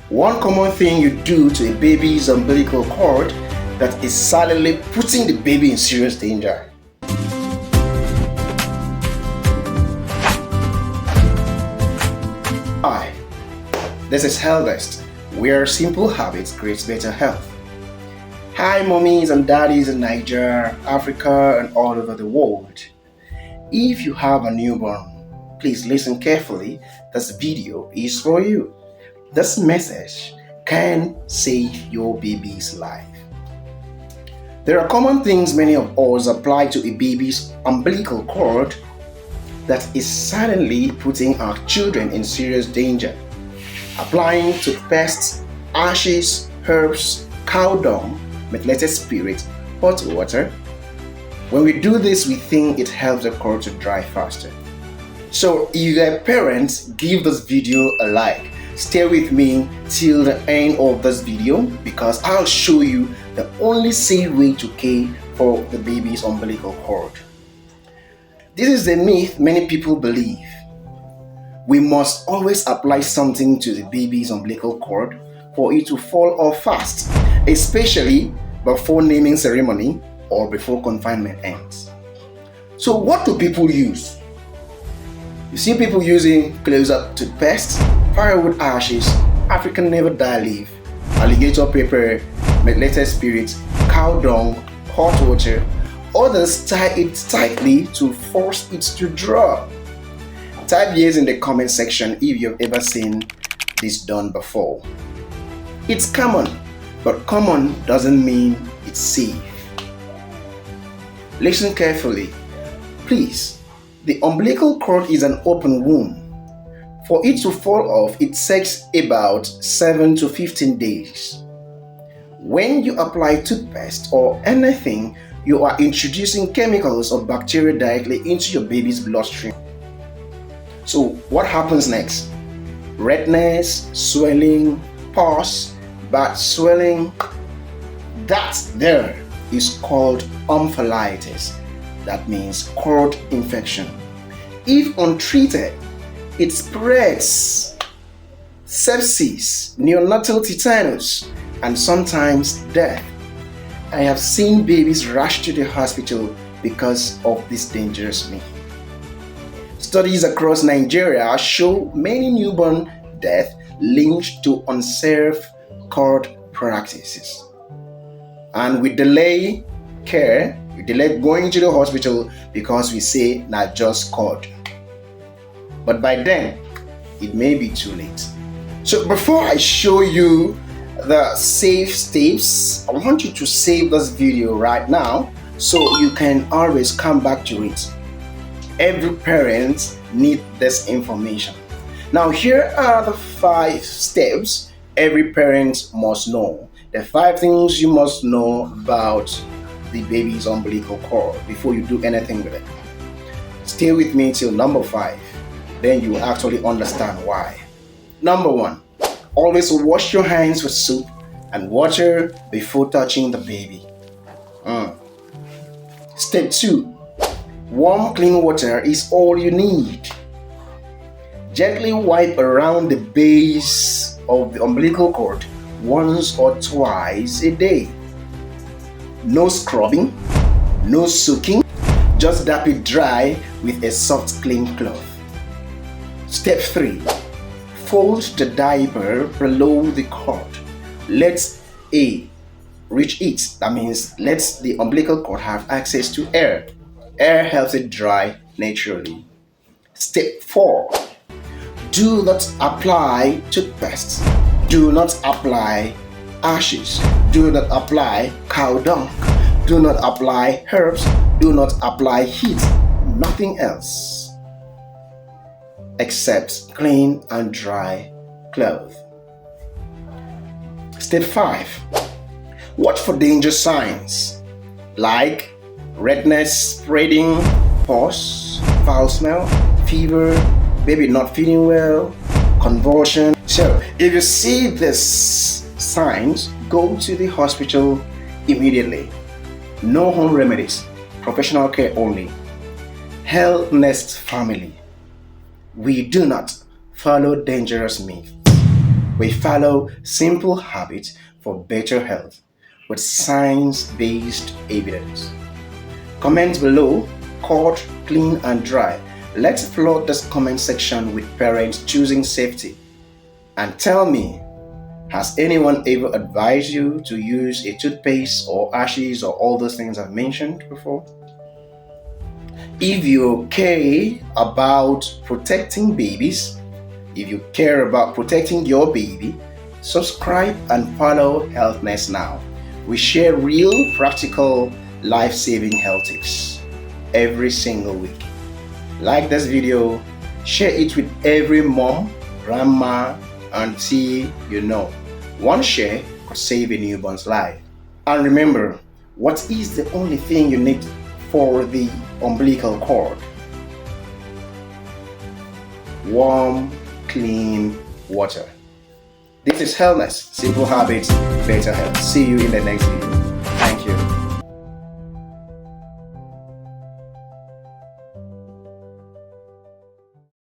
One common thing you do to a baby's umbilical cord that is silently putting the baby in serious danger. Hi, this is Healthist, where simple habits create better health. Hi mommies and daddies in Nigeria, Africa and all over the world. If you have a newborn, please listen carefully. This video is for you. This message can save your baby's life. There are common things many of us apply to a baby's umbilical cord that is silently putting our children in serious danger. Applying toothpaste, ashes, herbs, cow dung, methylated spirit, hot water. When we do this, we think it helps the cord to dry faster. So if you're a parent, give this video a like. Stay with me till the end of this video because I'll show you the only safe way to care for the baby's umbilical cord. This is a myth many people believe. We must always apply something to the baby's umbilical cord for it to fall off fast, especially before naming ceremony or before confinement ends. So what do people use? You see people using close-up toothpaste, firewood ashes, African never die leaf, alligator pepper, methylated spirit, cow dung, hot water. Others tie it tightly to force it to drop. Type yes in the comment section if you've ever seen this done before. It's common, but common doesn't mean it's safe. Listen carefully. Please, the umbilical cord is an open wound. For it to fall off, it takes about 7 to 15 days. When you apply toothpaste or anything, you are introducing chemicals or bacteria directly into your baby's bloodstream. So what happens next? Redness, swelling, pus, bad swelling. That there is called umbilitis. That means cord infection. If untreated, it spreads sepsis, neonatal tetanus, and sometimes death. I have seen babies rush to the hospital because of this dangerous myth. Studies across Nigeria show many newborn deaths linked to unsafe cord practices. And we delay care, we delay going to the hospital because we say not just cord. But by then, it may be too late. So before I show you the safe steps, I want you to save this video right now so you can always come back to it. Every parent needs this information. Now here are the 5 steps every parent must know. The 5 things you must know about the baby's umbilical cord before you do anything with it. Stay with me till number 5. Then you will actually understand why. Number 1, always wash your hands with soap and water before touching the baby. Step 2, warm clean water is all you need. Gently wipe around the base of the umbilical cord once or twice a day. No scrubbing, no soaking, just dab it dry with a soft clean cloth. Step 3, fold the diaper below the cord. Let A reach it. That means let the umbilical cord have access to air. Air helps it dry naturally. Step 4, do not apply toothpaste. Do not apply ashes. Do not apply cow dung. Do not apply herbs. Do not apply heat. Nothing else except clean and dry cloth. Step 5, watch for danger signs like redness spreading, pus, foul smell, fever, baby not feeling well, convulsion. So if you see these signs, go to the hospital immediately. No home remedies, professional care only. Health Nest family. We do not follow dangerous myths. We follow simple habits for better health with science-based evidence. Comment below, cut, clean and dry. Let's flood this comment section with parents choosing safety. And tell me, has anyone ever advised you to use a toothpaste or ashes or all those things I've mentioned before? If you care about protecting babies, if you care about protecting your baby, subscribe and follow Healthness Now. We share real, practical, life-saving health tips every single week. Like this video, share it with every mom, grandma, auntie you know. One share could save a newborn's life. And remember, what is the only thing you need for the umbilical cord? Warm, clean water. This is Healthness, simple habits, better health. See you in the next video.